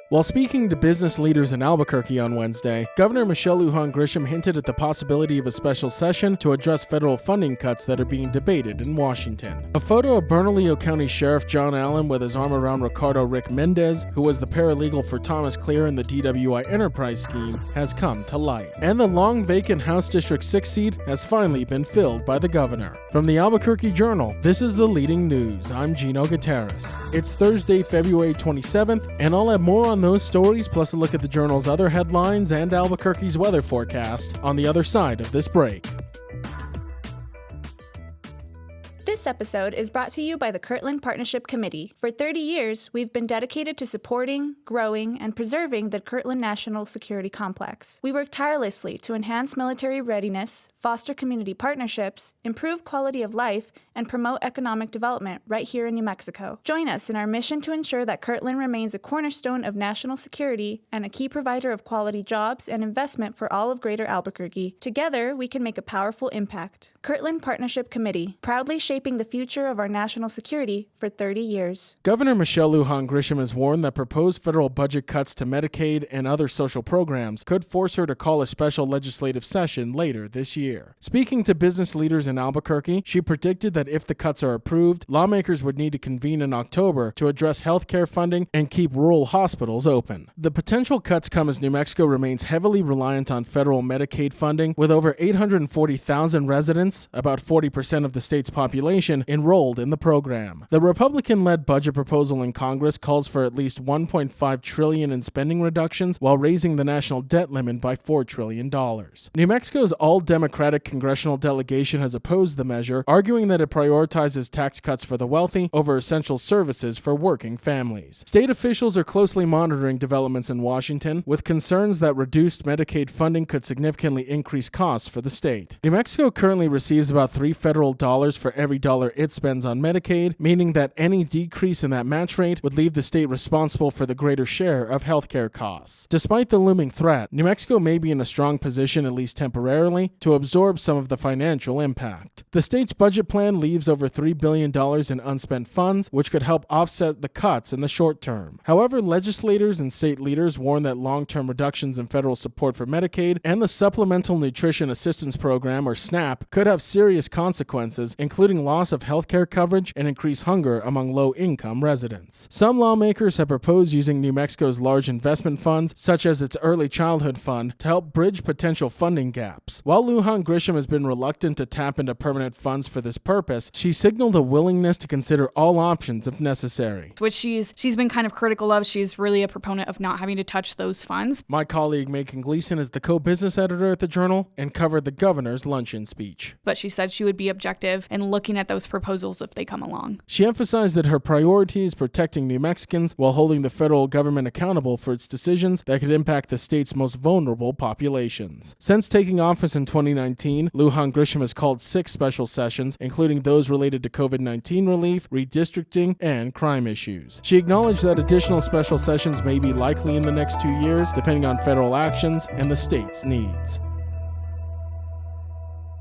While speaking to business leaders in Albuquerque on Wednesday, Governor Michelle Lujan Grisham hinted at the possibility of a special session to address federal funding cuts that are being debated in Washington. A photo of Bernalillo County Sheriff John Allen with his arm around Ricardo Rick Mendez, who was the paralegal for Thomas Clear in the DWI enterprise scheme, has come to light. And the long vacant House District 6 seat has finally been filled by the governor. From the Albuquerque Journal, this is the leading news. I'm Gino Gutierrez. It's Thursday, February 27th, and I'll have more on those stories, plus a look at the Journal's other headlines and Albuquerque's weather forecast on the other side of this break. This episode is brought to you by the Kirtland Partnership Committee. For 30 years, we've been dedicated to supporting, growing, and preserving the Kirtland National Security Complex. We work tirelessly to enhance military readiness, foster community partnerships, improve quality of life, and promote economic development right here in New Mexico. Join us in our mission to ensure that Kirtland remains a cornerstone of national security and a key provider of quality jobs and investment for all of Greater Albuquerque. Together, we can make a powerful impact. Kirtland Partnership Committee, proudly shaping the future of our national security for 30 years. Governor Michelle Lujan Grisham has warned that proposed federal budget cuts to Medicaid and other social programs could force her to call a special legislative session later this year. Speaking to business leaders in Albuquerque, she predicted that if the cuts are approved, lawmakers would need to convene in October to address health care funding and keep rural hospitals open. The potential cuts come as New Mexico remains heavily reliant on federal Medicaid funding, with over 840,000 residents, about 40% of the state's population, enrolled in the program. The Republican-led budget proposal in Congress calls for at least $1.5 trillion in spending reductions while raising the national debt limit by $4 trillion. New Mexico's all-Democratic congressional delegation has opposed the measure, arguing that it prioritizes tax cuts for the wealthy over essential services for working families. State officials are closely monitoring developments in Washington, with concerns that reduced Medicaid funding could significantly increase costs for the state. New Mexico currently receives about $3 federal dollars for every dollar it spends on Medicaid, meaning that any decrease in that match rate would leave the state responsible for the greater share of healthcare costs. Despite the looming threat, New Mexico may be in a strong position, at least temporarily, to absorb some of the financial impact. The state's budget plan leaves over $3 billion in unspent funds, which could help offset the cuts in the short term. However, legislators and state leaders warn that long-term reductions in federal support for Medicaid and the Supplemental Nutrition Assistance Program, or SNAP, could have serious consequences, including loss of healthcare coverage and increased hunger among low-income residents. Some lawmakers have proposed using New Mexico's large investment funds, such as its Early Childhood Fund, to help bridge potential funding gaps. While Lujan Grisham has been reluctant to tap into permanent funds for this purpose, she signaled a willingness to consider all options if necessary. Which she's been kind of critical of. She's really a proponent of not having to touch those funds. My colleague Macon Gleason is the co-business editor at the Journal and covered the governor's luncheon speech. But she said she would be objective in looking at those proposals if they come along. She emphasized that her priority is protecting New Mexicans while holding the federal government accountable for its decisions that could impact the state's most vulnerable populations. Since taking office in 2019, Lujan Grisham has called 6 special sessions, including those related to COVID-19 relief, redistricting, and crime issues. She acknowledged that additional special sessions may be likely in the next 2 years, depending on federal actions and the state's needs.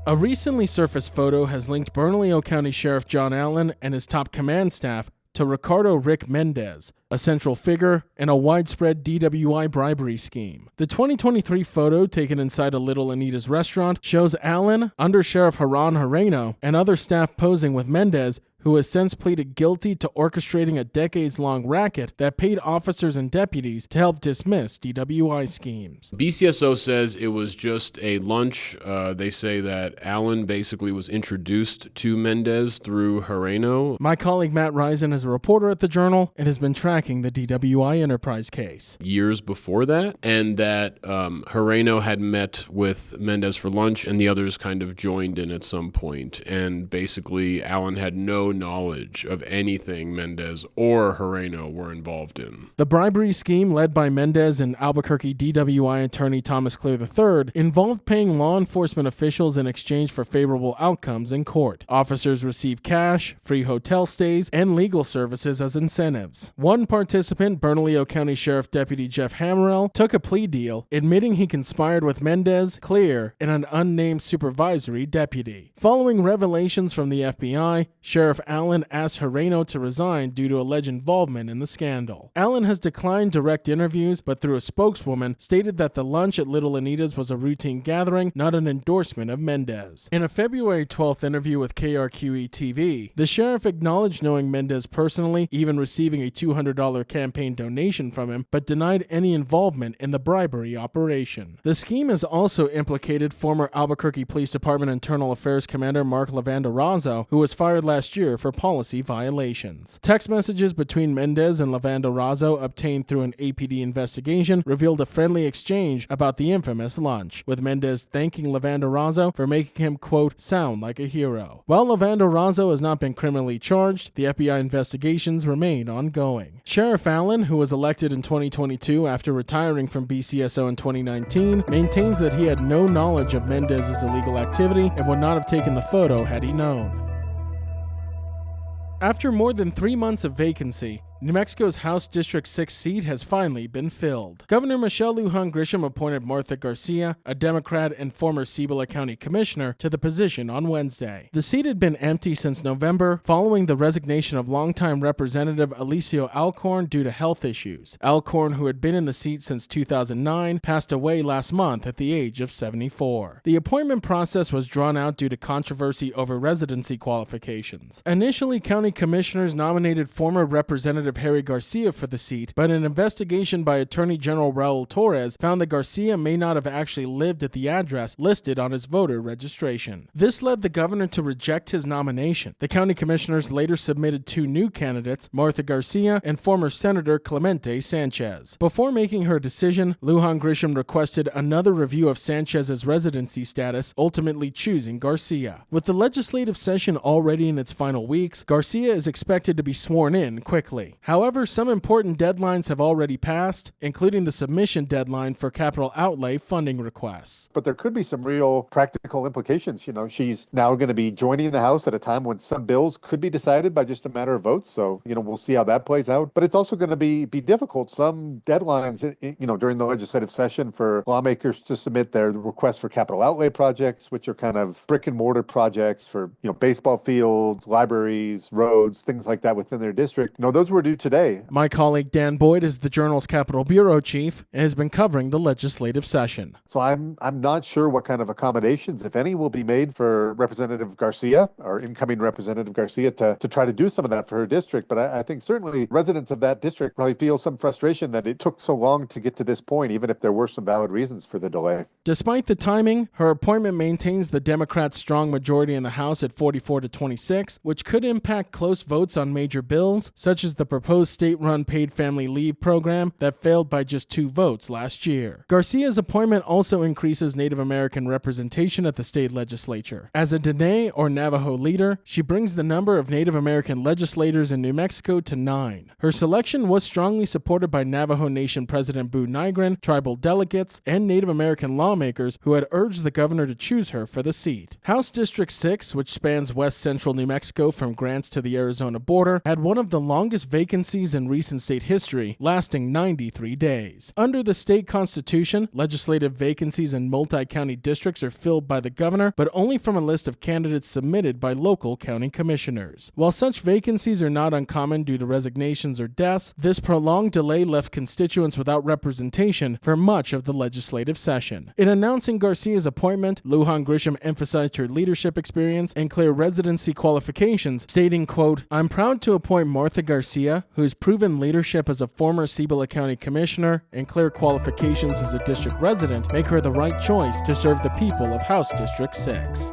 A recently surfaced photo has linked Bernalillo County Sheriff John Allen and his top command staff to Ricardo Rick Mendez, a central figure in a widespread DWI bribery scheme. The 2023 photo, taken inside a Little Anita's restaurant, shows Allen, Under Sheriff Haran Hareno, and other staff posing with Mendez, who has since pleaded guilty to orchestrating a decades-long racket that paid officers and deputies to help dismiss DWI schemes. BCSO says it was just a lunch. They say that Allen basically was introduced to Mendez through Hareno. My colleague Matt Risen is a reporter at the Journal and has been tracking the DWI enterprise case. Years before that, and that Hareno had met with Mendez for lunch and the others kind of joined in at some point, and basically Allen had no knowledge of anything Mendez or Hareno were involved in. The bribery scheme, led by Mendez and Albuquerque DWI attorney Thomas Clear III, involved paying law enforcement officials in exchange for favorable outcomes in court. Officers received cash, free hotel stays, and legal services as incentives. One participant, Bernalillo County Sheriff Deputy Jeff Hammerell, took a plea deal, admitting he conspired with Mendez, Clear, and an unnamed supervisory deputy. Following revelations from the FBI, Sheriff Allen asked Herreno to resign due to alleged involvement in the scandal. Allen has declined direct interviews, but through a spokeswoman stated that the lunch at Little Anita's was a routine gathering, not an endorsement of Mendez. In a February 12th interview with KRQE-TV, the sheriff acknowledged knowing Mendez personally, even receiving a $200 campaign donation from him, but denied any involvement in the bribery operation. The scheme has also implicated former Albuquerque Police Department Internal Affairs Commander Mark Lavanderazo, who was fired last year for policy violations. Text messages between Mendez and Lavanderazo obtained through an APD investigation revealed a friendly exchange about the infamous lunch, with Mendez thanking Lavanderazo for making him, quote, sound like a hero. While Lavanderazo has not been criminally charged, the FBI investigations remain ongoing. Sheriff Allen, who was elected in 2022 after retiring from BCSO in 2019, maintains that he had no knowledge of Mendez's illegal activity and would not have taken the photo had he known. After more than 3 months of vacancy, New Mexico's House District 6 seat has finally been filled. Governor Michelle Lujan Grisham appointed Martha Garcia, a Democrat and former Cibola County Commissioner, to the position on Wednesday. The seat had been empty since November, following the resignation of longtime Representative Alicio Alcorn due to health issues. Alcorn, who had been in the seat since 2009, passed away last month at the age of 74. The appointment process was drawn out due to controversy over residency qualifications. Initially, county commissioners nominated former Representative Harry Garcia for the seat, but an investigation by Attorney General Raul Torres found that Garcia may not have actually lived at the address listed on his voter registration. This led the governor to reject his nomination. The county commissioners later submitted 2 new candidates, Martha Garcia and former Senator Clemente Sanchez. Before making her decision, Lujan Grisham requested another review of Sanchez's residency status, ultimately choosing Garcia. With the legislative session already in its final weeks, Garcia is expected to be sworn in quickly. However, some important deadlines have already passed, including the submission deadline for capital outlay funding requests. But there could be some real practical implications. She's now going to be joining the House at a time when some bills could be decided by just a matter of votes. So, we'll see how that plays out. But it's also going to be difficult. Some deadlines, during the legislative session for lawmakers to submit their requests for capital outlay projects, which are kind of brick and mortar projects for, baseball fields, libraries, roads, things like that within their district. Those were due today. My colleague Dan Boyd is the Journal's Capitol Bureau Chief and has been covering the legislative session. So I'm not sure what kind of accommodations, if any, will be made for Representative Garcia, or incoming Representative Garcia, to try to do some of that for her district. But I think certainly residents of that district probably feel some frustration that it took so long to get to this point, even if there were some valid reasons for the delay. Despite the timing, her appointment maintains the Democrats' strong majority in the House at 44-26, which could impact close votes on major bills, such as the proposed state-run paid family leave program that failed by just 2 votes last year. Garcia's appointment also increases Native American representation at the state legislature. As a Dene or Navajo leader, she brings the number of Native American legislators in New Mexico to 9. Her selection was strongly supported by Navajo Nation President Boo Nygren, tribal delegates, and Native American lawmakers who had urged the governor to choose her for the seat. House District 6, which spans west central New Mexico from Grants to the Arizona border, had one of the longest vacancies in recent state history, lasting 93 days. Under the state constitution, legislative vacancies in multi-county districts are filled by the governor, but only from a list of candidates submitted by local county commissioners. While such vacancies are not uncommon due to resignations or deaths, this prolonged delay left constituents without representation for much of the legislative session. In announcing Garcia's appointment, Lujan Grisham emphasized her leadership experience and clear residency qualifications, stating, quote, "I'm proud to appoint Martha Garcia, whose proven leadership as a former Cibola County Commissioner and clear qualifications as a district resident make her the right choice to serve the people of House District 6.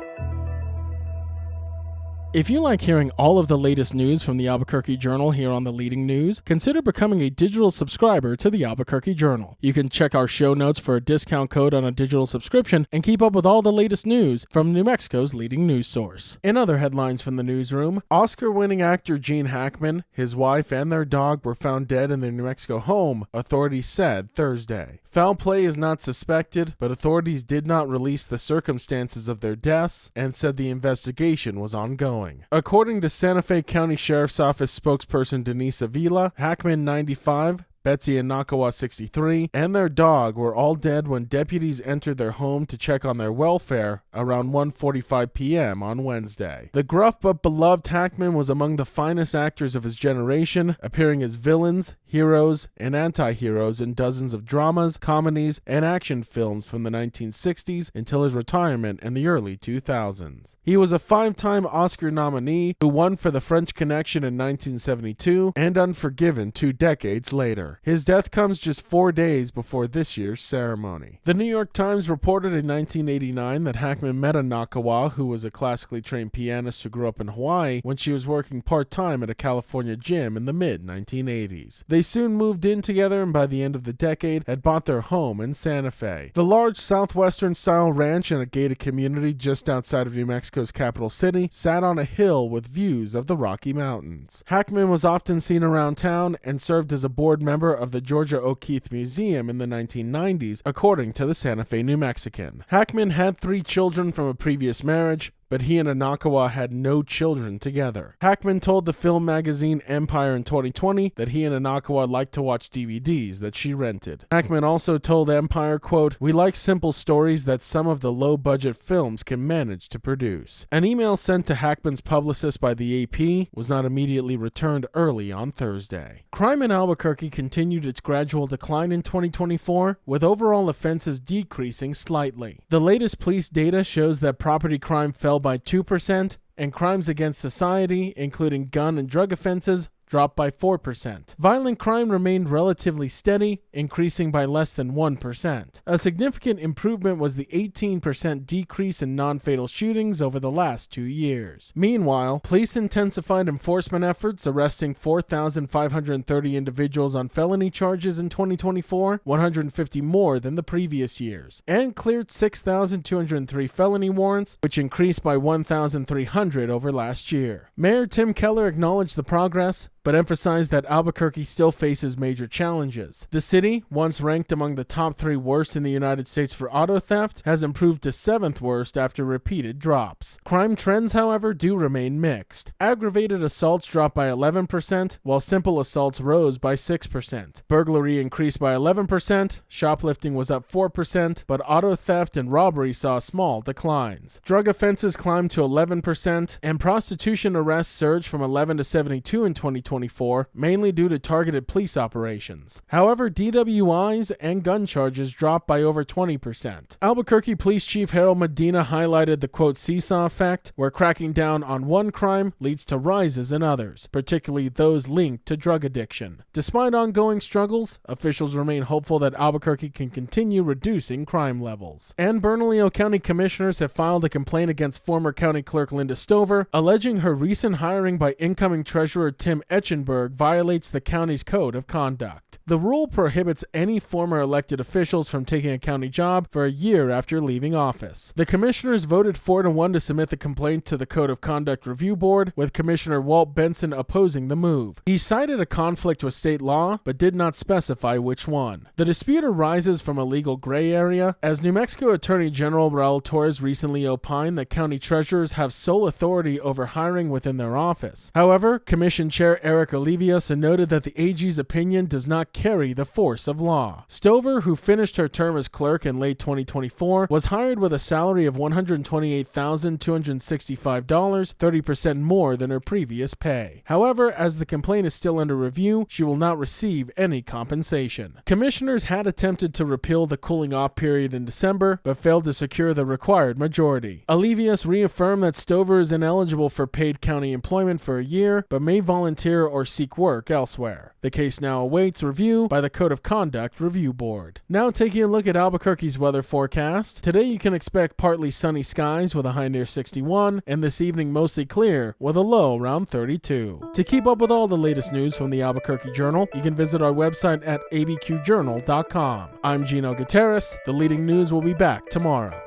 If you like hearing all of the latest news from the Albuquerque Journal here on the Leading News, consider becoming a digital subscriber to the Albuquerque Journal. You can check our show notes for a discount code on a digital subscription and keep up with all the latest news from New Mexico's leading news source. In other headlines from the newsroom, Oscar-winning actor Gene Hackman, his wife, and their dog were found dead in their New Mexico home, authorities said Thursday. Foul play is not suspected, but authorities did not release the circumstances of their deaths and said the investigation was ongoing. According to Santa Fe County Sheriff's Office spokesperson Denise Avila, Hackman, 95, Betsy and Nakawa, 63, and their dog were all dead when deputies entered their home to check on their welfare around 1:45 p.m. on Wednesday. The gruff but beloved Hackman was among the finest actors of his generation, appearing as villains, heroes, and anti-heroes in dozens of dramas, comedies, and action films from the 1960s until his retirement in the early 2000s. He was a 5-time Oscar nominee who won for The French Connection in 1972 and Unforgiven 2 decades later. His death comes just 4 days before this year's ceremony. The New York Times reported in 1989 that Hackman met a Nakawa, who was a classically trained pianist who grew up in Hawaii, when she was working part-time at a California gym in the mid-1980s. They soon moved in together and by the end of the decade had bought their home in Santa Fe. The large southwestern-style ranch in a gated community just outside of New Mexico's capital city sat on a hill with views of the Rocky Mountains. Hackman was often seen around town and served as a board member of the Georgia O'Keeffe Museum in the 1990s, according to the Santa Fe New Mexican. Hackman had 3 children from a previous marriage, but he and Nakawa had no children together. Hackman told the film magazine Empire in 2020 that he and Nakawa liked to watch DVDs that she rented. Hackman also told Empire, quote, "We like simple stories that some of the low-budget films can manage to produce." An email sent to Hackman's publicist by the AP was not immediately returned early on Thursday. Crime in Albuquerque continued its gradual decline in 2024, with overall offenses decreasing slightly. The latest police data shows that property crime fell by 2%, and crimes against society, including gun and drug offenses, dropped by 4%. Violent crime remained relatively steady, increasing by less than 1%. A significant improvement was the 18% decrease in non-fatal shootings over the last 2 years. Meanwhile, police intensified enforcement efforts, arresting 4,530 individuals on felony charges in 2024, 150 more than the previous years, and cleared 6,203 felony warrants, which increased by 1,300 over last year. Mayor Tim Keller acknowledged the progress, but emphasized that Albuquerque still faces major challenges. The city, once ranked among the top 3 worst in the United States for auto theft, has improved to 7th worst after repeated drops. Crime trends, however, do remain mixed. Aggravated assaults dropped by 11%, while simple assaults rose by 6%. Burglary increased by 11%, shoplifting was up 4%, but auto theft and robbery saw small declines. Drug offenses climbed to 11%, and prostitution arrests surged from 11 to 72 in 2024, mainly due to targeted police operations. However, DWIs and gun charges dropped by over 20%. Albuquerque Police Chief Harold Medina highlighted the quote seesaw effect, where cracking down on one crime leads to rises in others, particularly those linked to drug addiction. Despite ongoing struggles, officials remain hopeful that Albuquerque can continue reducing crime levels. And Bernalillo County commissioners have filed a complaint against former County Clerk Linda Stover, alleging her recent hiring by incoming Treasurer Tim Etchenberg violates the county's code of conduct. The rule prohibits any former elected officials from taking a county job for a year after leaving office. The commissioners voted 4-1 to submit the complaint to the Code of Conduct Review Board, with Commissioner Walt Benson opposing the move. He cited a conflict with state law, but did not specify which one. The dispute arises from a legal gray area, as New Mexico Attorney General Raul Torres recently opined that county treasurers have sole authority over hiring within their office. However, Commission Chair Eric Olivias noted that the AG's opinion does not carry the force of law. Stover, who finished her term as clerk in late 2024, was hired with a salary of $128,265, 30% more than her previous pay. However, as the complaint is still under review, she will not receive any compensation. Commissioners had attempted to repeal the cooling-off period in December, but failed to secure the required majority. Olivias reaffirmed that Stover is ineligible for paid county employment for a year, but may volunteer or seek work elsewhere. The case now awaits review by the Code of Conduct Review Board. Now taking a look at Albuquerque's weather forecast. Today you can expect partly sunny skies with a high near 61, and this evening mostly clear with a low around 32. To keep up with all the latest news from the Albuquerque Journal, you can visit our website at abqjournal.com. I'm Gino Gutierrez. The leading news will be back tomorrow.